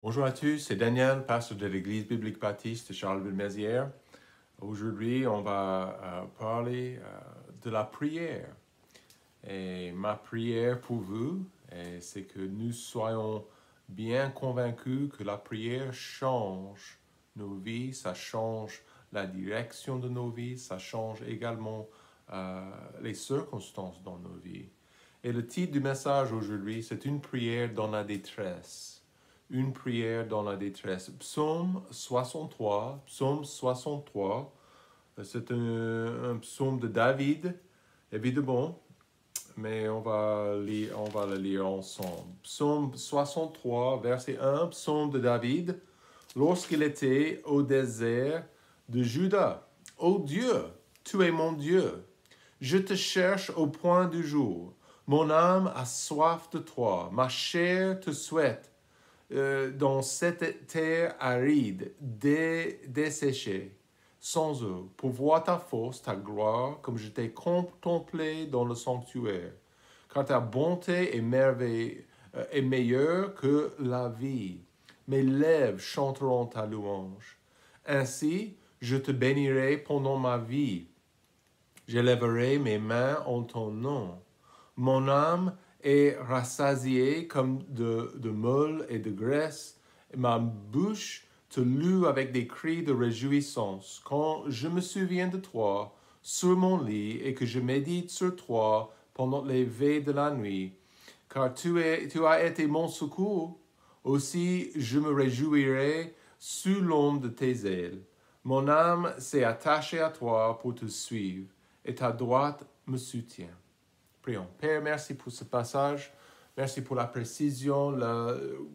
Bonjour à tous, c'est Daniel, pasteur de l'Église biblique baptiste de Charleville-Mézières. Aujourd'hui, on va parler de la prière. Et ma prière pour vous, c'est que nous soyons bien convaincus que la prière change nos vies, ça change la direction de nos vies, ça change également les circonstances dans nos vies. Et le titre du message aujourd'hui, c'est une prière dans la détresse. Une prière dans la détresse. Psaume 63, c'est un psaume de David, évidemment, mais on va le lire ensemble. Psaume 63, verset 1, psaume de David, lorsqu'il était au désert de Juda. Ô Dieu, tu es mon Dieu. Je te cherche au point du jour. Mon âme a soif de toi. Ma chair te souhaite dans cette terre aride, desséchée, sans eau, pour voir ta force, ta gloire, comme je t'ai contemplé dans le sanctuaire. Car ta bonté est meilleure que la vie. Mes lèvres chanteront ta louange. Ainsi, je te bénirai pendant ma vie. J'élèverai mes mains en ton nom. Mon âme est rassasiée comme de meules et de graisse. Et ma bouche te loue avec des cris de réjouissance. Quand je me souviens de toi sur mon lit et que je médite sur toi pendant les veilles de la nuit, car tu as été mon secours. Aussi, je me réjouirai sous l'ombre de tes ailes. Mon âme s'est attachée à toi pour te suivre, et ta droite me soutient. Prions. Père, merci pour ce passage. Merci pour la précision,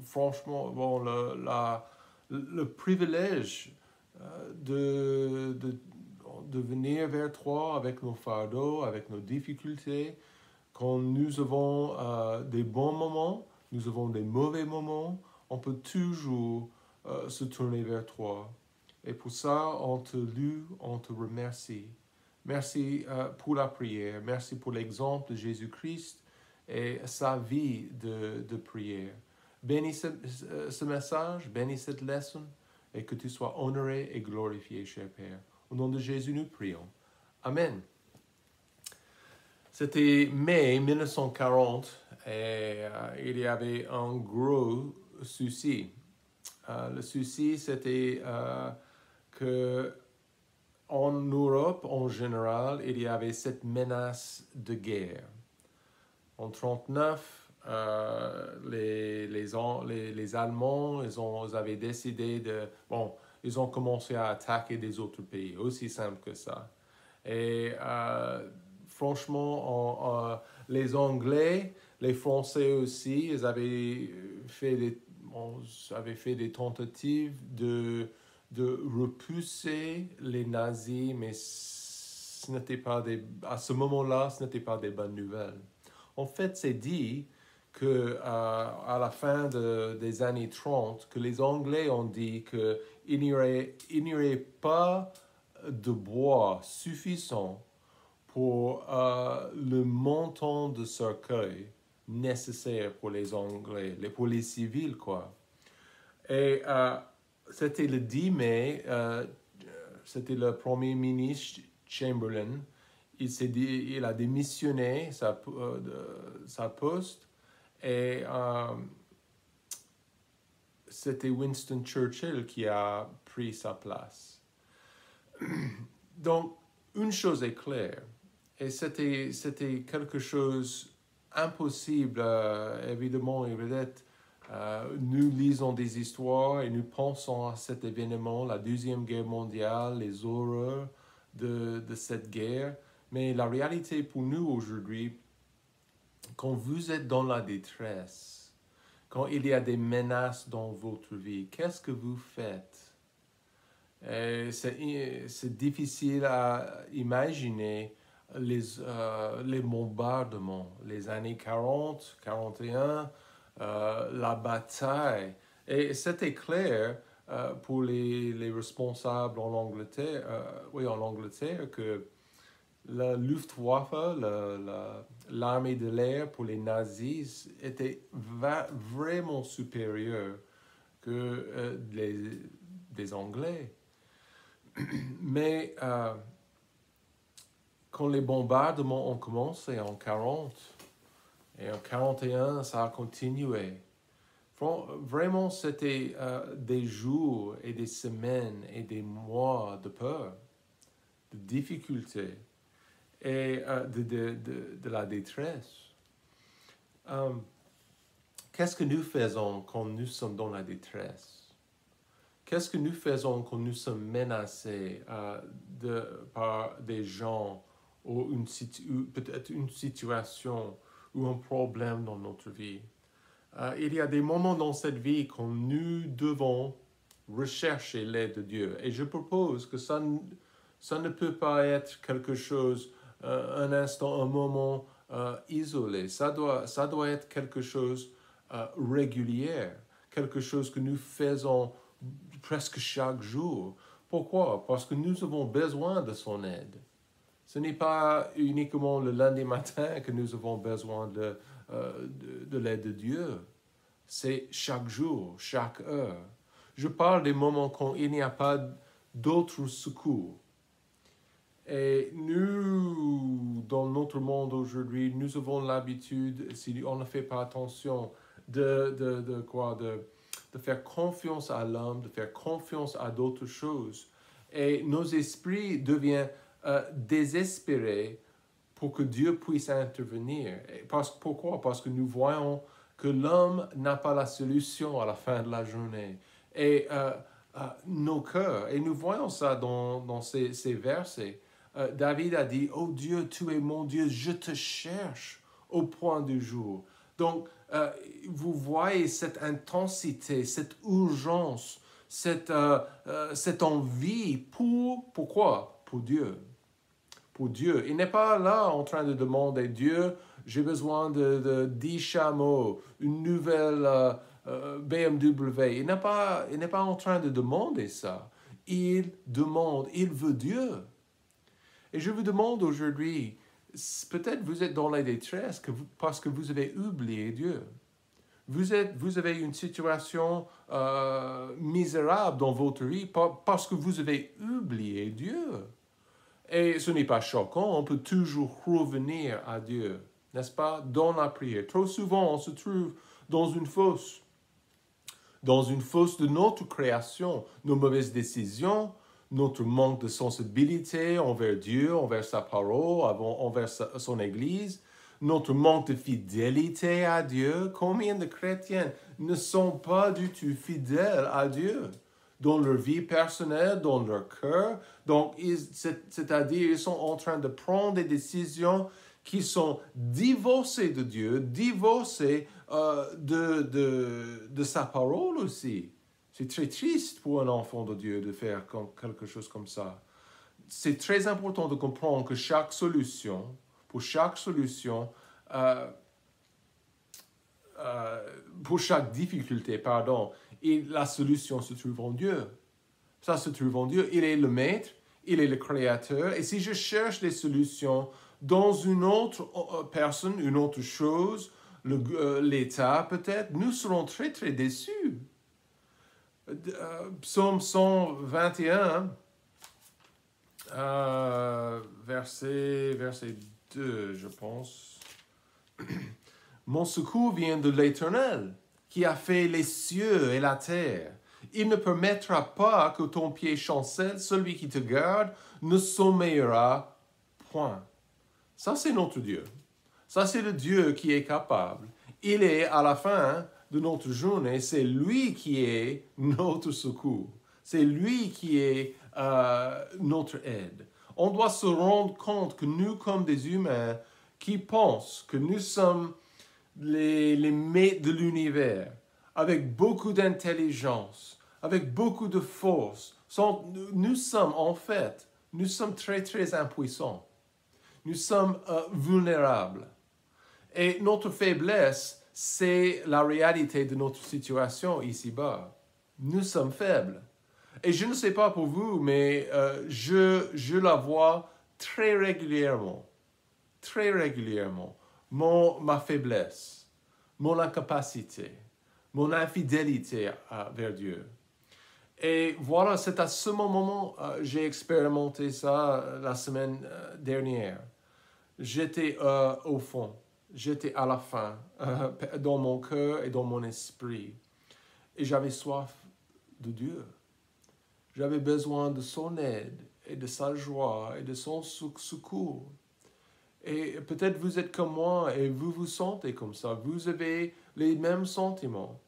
franchement, le privilège de venir vers toi avec nos fardeaux, avec nos difficultés. Quand nous avons des bons moments, nous avons des mauvais moments, on peut toujours se tourner vers toi. Et pour ça, on te loue, on te remercie. Merci pour la prière. Merci pour l'exemple de Jésus-Christ et sa vie de prière. Bénis ce message, bénis cette leçon et que tu sois honoré et glorifié, cher Père. Au nom de Jésus, nous prions. Amen. C'était mai 1940 et il y avait un gros souci. Le souci, c'était que en Europe, en général, il y avait cette menace de guerre. En 1939, les Allemands, ils avaient décidé de... Bon, ils ont commencé à attaquer des autres pays, aussi simple que ça. Et franchement, les Anglais, les Français aussi, ils avaient fait des tentatives de repousser les nazis, mais à ce moment-là, ce n'était pas des bonnes nouvelles. En fait, c'est dit que à la fin des années 30, que les Anglais ont dit qu'il n'y aurait pas de bois suffisant pour le montant de cercueil nécessaire pour les Anglais, pour les civils, quoi. Et c'était le 10 mai, c'était le premier ministre Chamberlain. Il a démissionné sa poste et c'était Winston Churchill qui a pris sa place. Donc, une chose est claire, et c'était quelque chose impossible, évidemment, et peut-être nous lisons des histoires et nous pensons à cet événement, la Deuxième Guerre mondiale, les horreurs de cette guerre. Mais la réalité pour nous aujourd'hui, quand vous êtes dans la détresse, quand il y a des menaces dans votre vie, qu'est-ce que vous faites? C'est difficile à imaginer les bombardements, les années 40, 41, la bataille. Et c'était clair pour les responsables en Angleterre, en Angleterre, que la Luftwaffe, l'armée de l'air pour les nazis, était vraiment supérieure que des Anglais. Mais quand les bombardements ont commencé en 40 et en 41, ça a continué. Vraiment, c'était des jours et des semaines et des mois de peur, de difficultés et de la détresse. Qu'est-ce que nous faisons quand nous sommes dans la détresse? Qu'est-ce que nous faisons quand nous sommes menacés par des gens ou peut-être une situation ou un problème dans notre vie? Il y a des moments dans cette vie quand nous devons rechercher l'aide de Dieu. Et je propose que ça ne peut pas être quelque chose, un instant, un moment isolé. Ça doit être quelque chose régulier, quelque chose que nous faisons presque chaque jour. Pourquoi? Parce que nous avons besoin de son aide. Ce n'est pas uniquement le lundi matin que nous avons besoin de l'aide de Dieu. C'est chaque jour, chaque heure. Je parle des moments quand il n'y a pas d'autres secours. Et nous, dans notre monde aujourd'hui, nous avons l'habitude, si on ne fait pas attention, de faire confiance à l'homme, de faire confiance à d'autres choses. Et nos esprits deviennent désespérés pour que Dieu puisse intervenir. Pourquoi? Parce que nous voyons que l'homme n'a pas la solution à la fin de la journée. Et nos cœurs, et nous voyons ça dans ces versets, David a dit, « Oh Dieu, tu es mon Dieu, je te cherche au point du jour. » Donc, vous voyez cette intensité, cette urgence, cette envie pourquoi? Pour Dieu. Pour Dieu. Il n'est pas là en train de demander, Dieu, j'ai besoin de 10 chameaux, une nouvelle BMW. Il n'est pas en train de demander ça. Il demande, il veut Dieu. Et je vous demande aujourd'hui, peut-être vous êtes dans la détresse parce que vous avez oublié Dieu. Vous avez une situation misérable dans votre vie parce que vous avez oublié Dieu. Et ce n'est pas choquant, on peut toujours revenir à Dieu, n'est-ce pas, dans la prière. Trop souvent, on se trouve dans une fosse de notre création, nos mauvaises décisions, notre manque de sensibilité envers Dieu, envers sa parole, envers son Église, notre manque de fidélité à Dieu. Combien de chrétiens ne sont pas du tout fidèles à Dieu dans leur vie personnelle, dans leur cœur? Donc, c'est-à-dire, ils sont en train de prendre des décisions qui sont divorcées de Dieu, divorcées de sa parole aussi. C'est très triste pour un enfant de Dieu de faire quelque chose comme ça. C'est très important de comprendre que pour chaque difficulté, la solution se trouve en Dieu. Ça se trouve en Dieu. Il est le maître, il est le créateur. Et si je cherche des solutions dans une autre personne, une autre chose, l'État peut-être, nous serons très, très déçus. Psaume 121, verset 2, je pense. Mon secours vient de l'Éternel, qui a fait les cieux et la terre. Il ne permettra pas que ton pied chancelle, celui qui te garde ne sommeillera point. Ça, c'est notre Dieu. Ça, c'est le Dieu qui est capable. Il est à la fin de notre journée, c'est lui qui est notre secours. C'est lui qui est notre aide. On doit se rendre compte que nous, comme des humains qui pensent que nous sommes les maîtres de l'univers, avec beaucoup d'intelligence, avec beaucoup de force, nous sommes très, très impuissants. Nous sommes vulnérables. Et notre faiblesse, c'est la réalité de notre situation ici-bas. Nous sommes faibles. Et je ne sais pas pour vous, mais je la vois très régulièrement. Très régulièrement. Ma faiblesse, mon incapacité, mon infidélité vers Dieu. Et voilà, c'est à ce moment, j'ai expérimenté ça la semaine dernière. J'étais au fond, j'étais à la fin, dans mon cœur et dans mon esprit. Et j'avais soif de Dieu. J'avais besoin de son aide et de sa joie et de son secours. Et peut-être vous êtes comme moi et vous vous sentez comme ça. Vous avez les mêmes sentiments.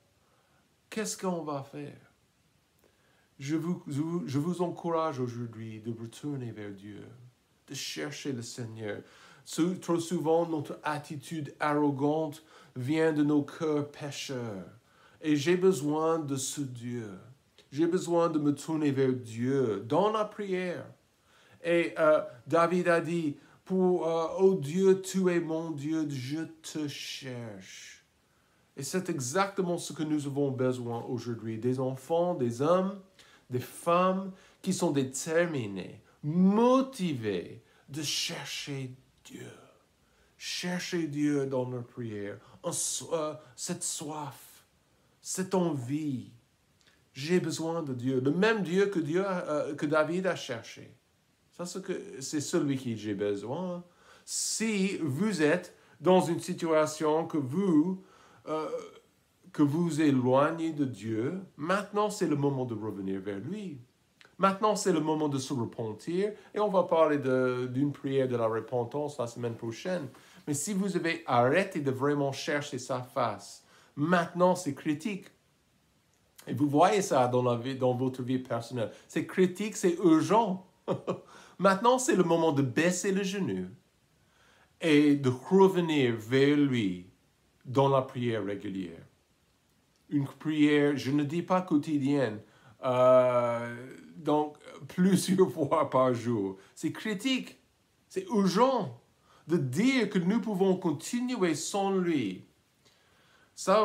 Qu'est-ce qu'on va faire? Je vous encourage aujourd'hui de retourner vers Dieu, de chercher le Seigneur. Trop souvent, notre attitude arrogante vient de nos cœurs pécheurs. Et j'ai besoin de ce Dieu. J'ai besoin de me tourner vers Dieu dans la prière. Et David a dit, oh Dieu, tu es mon Dieu, je te cherche. Et c'est exactement ce que nous avons besoin aujourd'hui. Des enfants, des hommes, des femmes qui sont déterminés, motivés de chercher Dieu. Chercher Dieu dans leur prière. Cette soif, cette envie. J'ai besoin de Dieu. Le même Dieu que David a cherché. Ça, c'est celui qui j'ai besoin. Si vous êtes dans une situation que vous éloignez de Dieu, maintenant c'est le moment de revenir vers lui. Maintenant c'est le moment de se repentir et on va parler d'une prière de la repentance la semaine prochaine. Mais si vous avez arrêté de vraiment chercher sa face, maintenant c'est critique. Et vous voyez ça dans votre vie personnelle. C'est critique, c'est urgent. Maintenant c'est le moment de baisser le genou et de revenir vers lui dans la prière régulière. Une prière, je ne dis pas quotidienne, donc plusieurs fois par jour. C'est critique, c'est urgent de dire que nous pouvons continuer sans lui. Ça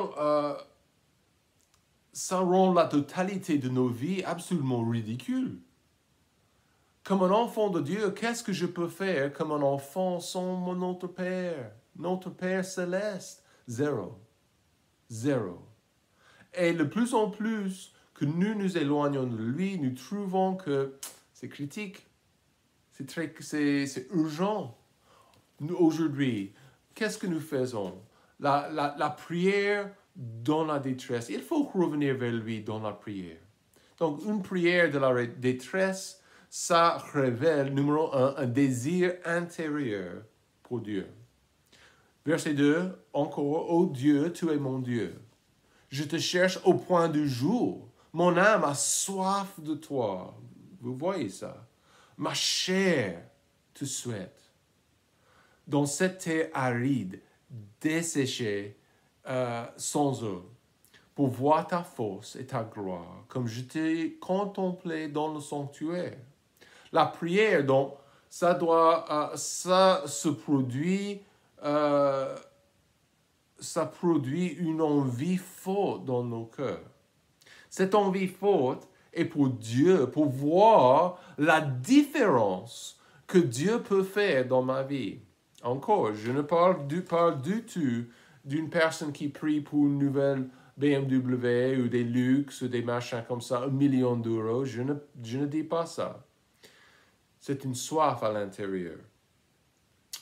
rend la totalité de nos vies absolument ridicule. Comme un enfant de Dieu, qu'est-ce que je peux faire comme un enfant sans notre Père céleste? Zéro. Et de plus en plus que nous nous éloignons de lui, nous trouvons que c'est critique, c'est urgent. Nous, aujourd'hui, qu'est-ce que nous faisons? La prière dans la détresse. Il faut revenir vers lui dans la prière. Donc, une prière de la détresse, ça révèle, numéro 1, un désir intérieur pour Dieu. Verset 2, encore, « Ô Dieu, tu es mon Dieu. Je te cherche au point du jour. Mon âme a soif de toi. » Vous voyez ça? « Ma chair te souhaite. » Dans cette terre aride, desséchée, sans eau, pour voir ta force et ta gloire, comme je t'ai contemplé dans le sanctuaire. La prière, donc, ça se produit, ça produit une envie forte dans nos cœurs. Cette envie forte est pour Dieu, pour voir la différence que Dieu peut faire dans ma vie. Encore, je ne parle du tout d'une personne qui prie pour une nouvelle BMW ou des luxes ou des machins comme ça, 1 million d'euros. Je ne dis pas ça. C'est une soif à l'intérieur,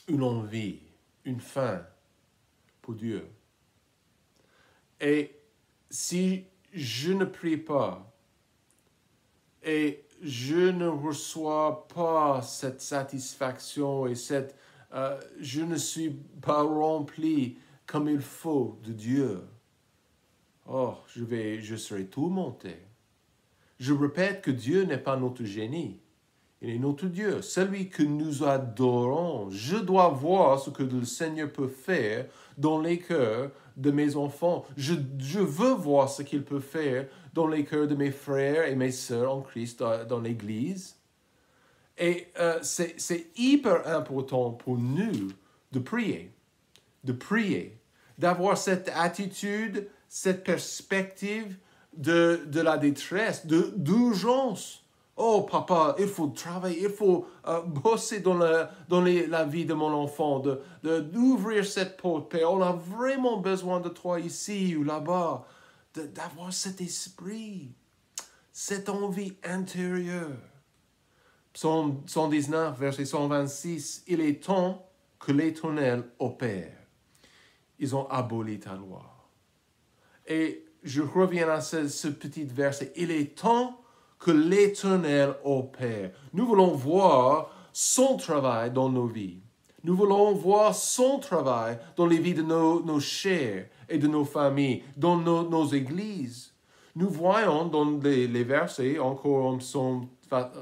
une envie, une faim pour Dieu. Et si je ne prie pas et je ne reçois pas cette satisfaction et je ne suis pas rempli comme il faut de Dieu, je serai tourmenté. Je répète que Dieu n'est pas notre génie. Il est notre Dieu, celui que nous adorons. Je dois voir ce que le Seigneur peut faire dans les cœurs de mes enfants. Je veux voir ce qu'il peut faire dans les cœurs de mes frères et mes sœurs en Christ dans l'Église. Et c'est hyper important pour nous de prier, d'avoir cette attitude, cette perspective de la détresse, d'urgence. Oh papa, il faut travailler, il faut bosser dans la vie de mon enfant, d'ouvrir cette porte, Père. On a vraiment besoin de toi ici ou là-bas. d'avoir cet esprit, cette envie intérieure. Psaume 119, verset 126, « Il est temps que l'Éternel opère. Ils ont aboli ta loi. » Et je reviens à ce petit verset. « Il est temps que l'Éternel opère. » Nous voulons voir son travail dans nos vies. Nous voulons voir son travail dans les vies de nos chairs et de nos familles, dans nos églises. Nous voyons dans les versets, encore en Psaume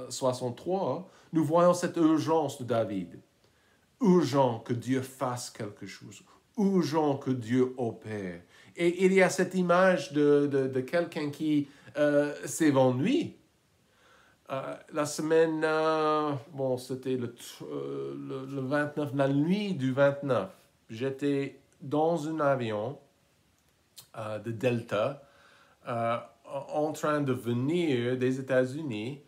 63, nous voyons cette urgence de David. Urgent que Dieu fasse quelque chose. Urgent que Dieu opère. Et il y a cette image de quelqu'un qui s'évanouit. La semaine, c'était le 29, la nuit du 29, j'étais dans un avion de Delta en train de venir des États-Unis.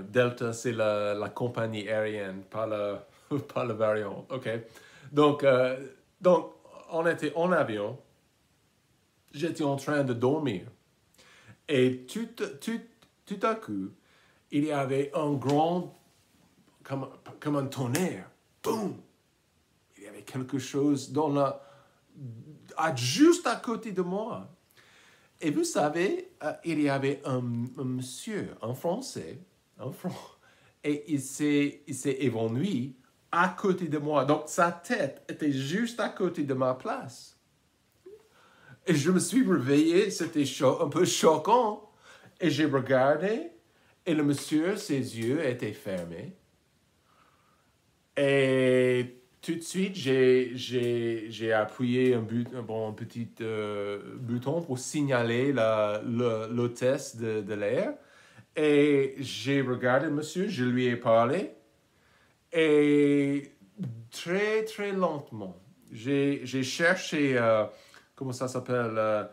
Delta, c'est la compagnie aérienne, pas le variant. OK. Donc, on était en avion. J'étais en train de dormir. Et tout à coup, il y avait un grand, comme un tonnerre. Boum! Il y avait quelque chose juste à côté de moi. Et vous savez, il y avait un monsieur, un Français, et il s'est évanoui à côté de moi. Donc, sa tête était juste à côté de ma place. Et je me suis réveillé, c'était un peu choquant. Et j'ai regardé, et le monsieur, ses yeux étaient fermés. Et tout de suite, j'ai appuyé un petit bouton pour signaler l'hôtesse de l'air. Et j'ai regardé le monsieur, je lui ai parlé. Et très, très lentement, j'ai cherché, comment ça s'appelle,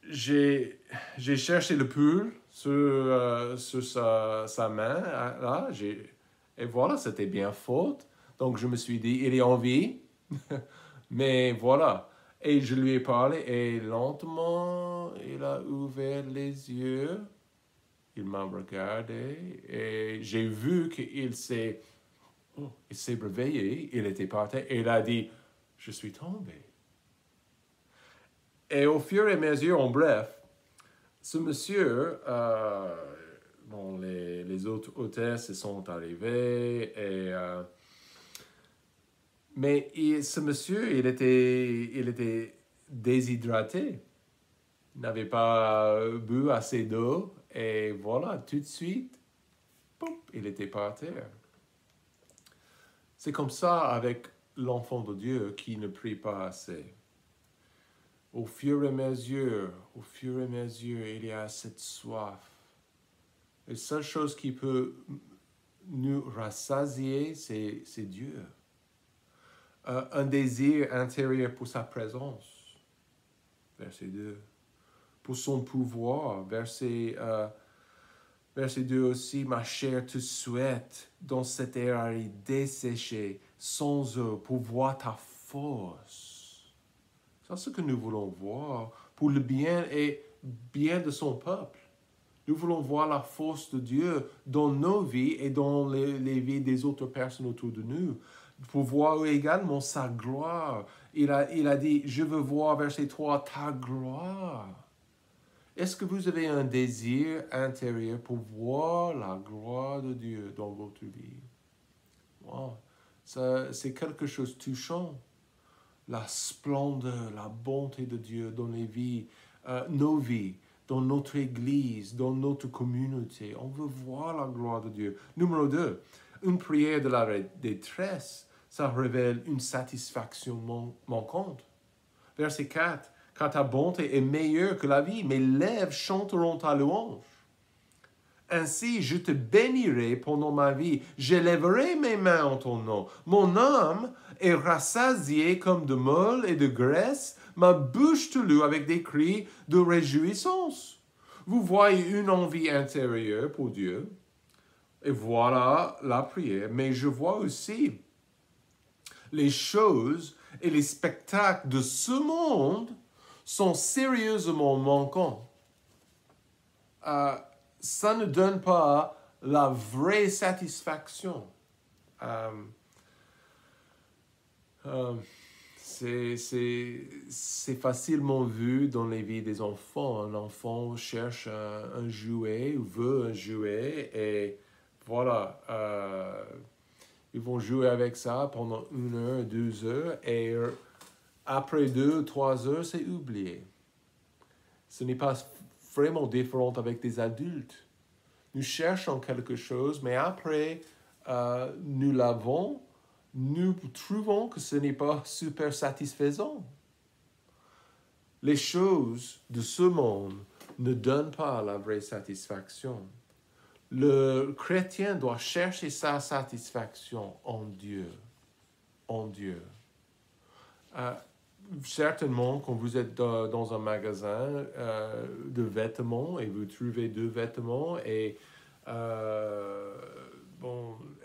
j'ai cherché le pull sur sa main, là, et voilà, c'était bien faute. Donc, je me suis dit, il est en vie, mais voilà. Et je lui ai parlé, et lentement, il a ouvert les yeux, il m'a regardé, et j'ai vu qu'il s'est réveillé, il était par terre, et il a dit, je suis tombé. Et au fur et à mesure, en bref, ce monsieur, les autres hôtesses sont arrivées, mais ce monsieur, il était déshydraté. Il n'avait pas bu assez d'eau, et voilà, tout de suite, boum, il était par terre. C'est comme ça avec l'enfant de Dieu qui ne prie pas assez. Au fur et à mesure, il y a cette soif. La seule chose qui peut nous rassasier, c'est Dieu. Un désir intérieur pour sa présence. Verset 2. Pour son pouvoir. Verset 2 aussi. Ma chair te souhaite dans cette air aride, desséchée, sans eau, pour voir ta force. C'est ce que nous voulons voir pour le bien et bien de son peuple. Nous voulons voir la force de Dieu dans nos vies et dans les vies des autres personnes autour de nous. Pour voir également sa gloire. Il a dit, je veux voir, verset 3, ta gloire. Est-ce que vous avez un désir intérieur pour voir la gloire de Dieu dans votre vie? Wow. C'est quelque chose de touchant. La splendeur, la bonté de Dieu dans les vies, nos vies, dans notre Église, dans notre communauté. On veut voir la gloire de Dieu. Numéro 2, une prière de la détresse, ça révèle une satisfaction manquante. Verset 4, « Car ta bonté est meilleure que la vie, mes lèvres chanteront ta louange. Ainsi, je te bénirai pendant ma vie, j'élèverai mes mains en ton nom. Mon âme est rassasiée comme de meule et de graisse, ma bouche te loue avec des cris de réjouissance. » Vous voyez une envie intérieure pour Dieu, et voilà la prière, mais je vois aussi les choses et les spectacles de ce monde sont sérieusement manquants, ça ne donne pas la vraie satisfaction. C'est facilement vu dans les vies des enfants. Un enfant cherche un jouet ou veut un jouet et voilà, ils vont jouer avec ça pendant 1 heure, 2 heures et après 2 ou 3 heures, c'est oublié. Ce n'est pas vraiment différent avec des adultes. Nous cherchons quelque chose, mais après, nous l'avons, nous trouvons que ce n'est pas super satisfaisant. Les choses de ce monde ne donnent pas la vraie satisfaction. Le chrétien doit chercher sa satisfaction en Dieu. En Dieu. Certainement, quand vous êtes dans un magasin de vêtements et vous trouvez 2 vêtements et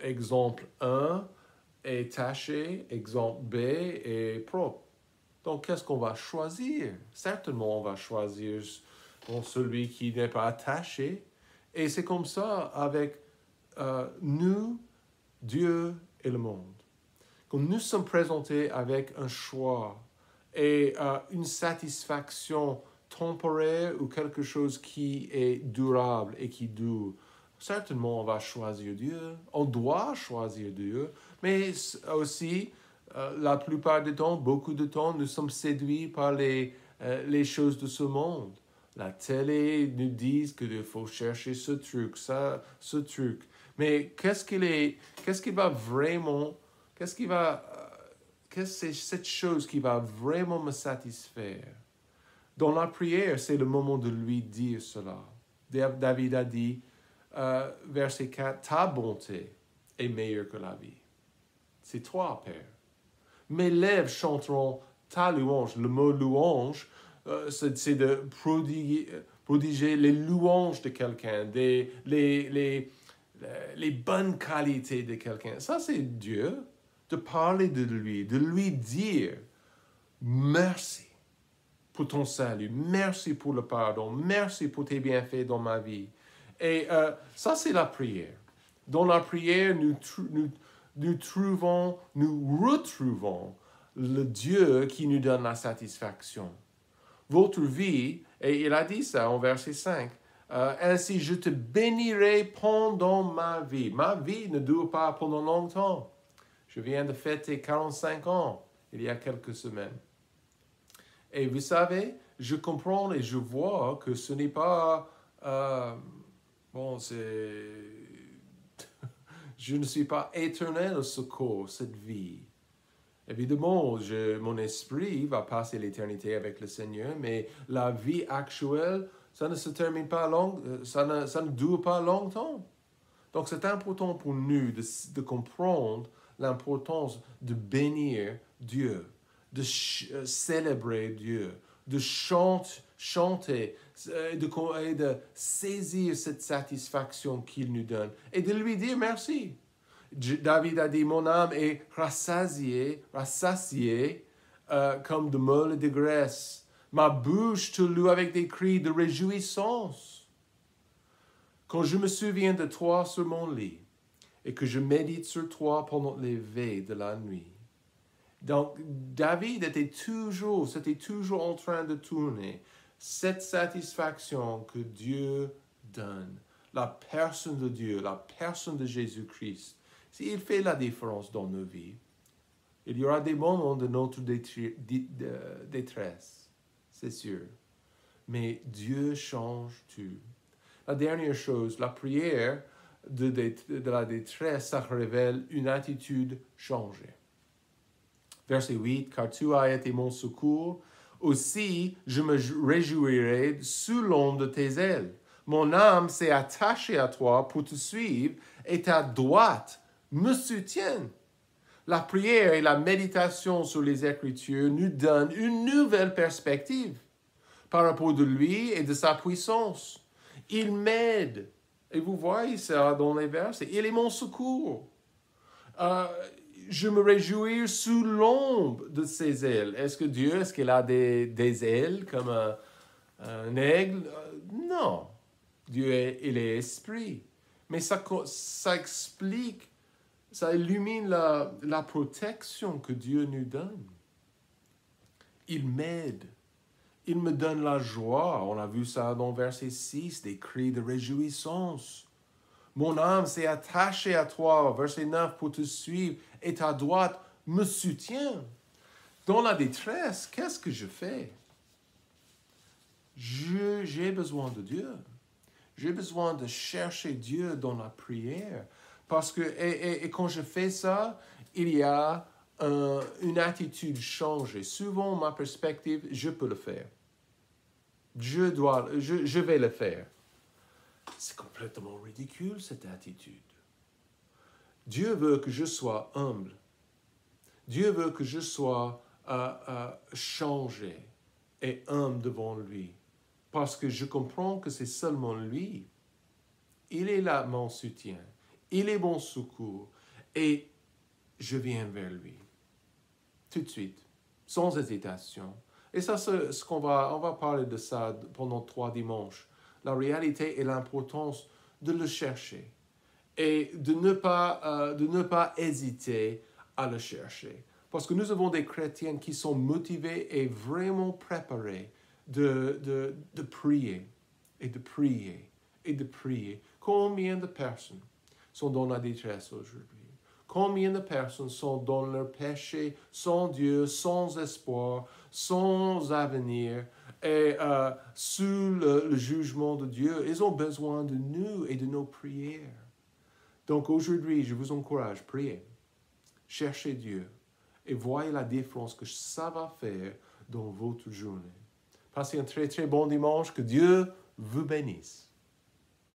exemple 1 est taché, exemple B est propre. Donc, qu'est-ce qu'on va choisir? Certainement, on va choisir celui qui n'est pas taché. Et c'est comme ça avec nous, Dieu et le monde. Quand nous sommes présentés avec un choix et une satisfaction temporaire ou quelque chose qui est durable et qui dure, certainement on va choisir Dieu. On doit choisir Dieu, mais aussi, la plupart du temps, beaucoup de temps, nous sommes séduits par les choses de ce monde. La télé nous dit qu'il faut chercher ce truc, ça, ce truc. Mais qu'est-ce qui va vraiment, qu'est-ce que c'est cette chose qui va vraiment me satisfaire? Dans la prière, c'est le moment de lui dire cela. David a dit, verset 4, « Ta bonté est meilleure que la vie. » C'est toi, Père. Mes lèvres chanteront ta louange. Le mot louange, c'est de prodiguer les louanges de quelqu'un, les bonnes qualités de quelqu'un. Ça, c'est Dieu, de parler de lui dire merci pour ton salut, merci pour le pardon, merci pour tes bienfaits dans ma vie. Et ça, c'est la prière. Dans la prière, nous retrouvons le Dieu qui nous donne la satisfaction. Votre vie, et il a dit ça en verset 5, ainsi je te bénirai pendant ma vie. Ma vie ne dure pas pendant longtemps. Je viens de fêter 45 ans il y a quelques semaines. Et vous savez, je comprends et je vois que ce n'est pas... je ne suis pas éternel au secours, cette vie. Évidemment, mon esprit va passer l'éternité avec le Seigneur, mais la vie actuelle, ça ne se termine pas ça ne dure pas longtemps. Donc, c'est important pour nous de comprendre l'importance de bénir Dieu, de célébrer Dieu, de chanter, de saisir cette satisfaction qu'il nous donne et de lui dire merci. David a dit, mon âme est rassasiée comme de meules de graisse. Ma bouche te loue avec des cris de réjouissance. Quand je me souviens de toi sur mon lit et que je médite sur toi pendant les veilles de la nuit. Donc, David c'était toujours en train de tourner cette satisfaction que Dieu donne. La personne de Dieu, la personne de Jésus-Christ. Il fait la différence dans nos vies. Il y aura des moments de notre détresse, c'est sûr. Mais Dieu change tout. La dernière chose, la prière de la détresse, ça révèle une attitude changée. Verset 8, « Car tu as été mon secours, aussi je me réjouirai sous l'ombre de tes ailes. Mon âme s'est attachée à toi pour te suivre et ta droite me soutiennent. » La prière et la méditation sur les Écritures nous donnent une nouvelle perspective par rapport de lui et de sa puissance. Il m'aide. Et vous voyez ça dans les versets. Il est mon secours. je me réjouis sous l'ombre de ses ailes. Est-ce qu'il a des ailes comme un aigle? Non. Il est esprit. Mais ça explique, ça illumine la protection que Dieu nous donne. Il m'aide. Il me donne la joie. On a vu ça dans verset 6, des cris de réjouissance. Mon âme s'est attachée à toi, verset 9, pour te suivre, et ta droite me soutient. Dans la détresse, qu'est-ce que je fais? J'ai besoin de Dieu. J'ai besoin de chercher Dieu dans la prière. Parce que, et quand je fais ça, il y a une attitude changée. Souvent, ma perspective, je peux le faire. Je vais le faire. C'est complètement ridicule, cette attitude. Dieu veut que je sois humble. Dieu veut que je sois changé et humble devant lui. Parce que je comprends que c'est seulement lui. Il est là, mon soutien. Il est mon secours. Et je viens vers lui. Tout de suite, sans hésitation. Et ça, c'est ce on va parler de ça pendant 3 dimanches. La réalité et l'importance de le chercher. Et de ne pas hésiter à le chercher. Parce que nous avons des chrétiens qui sont motivés et vraiment préparés de prier et de prier et de prier. Combien de personnes sont dans la détresse aujourd'hui? Combien de personnes sont dans leur péché, sans Dieu, sans espoir, sans avenir et sous le jugement de Dieu? Ils ont besoin de nous et de nos prières. Donc aujourd'hui, je vous encourage, priez, cherchez Dieu et voyez la différence que ça va faire dans votre journée. Passez un très très bon dimanche, que Dieu vous bénisse.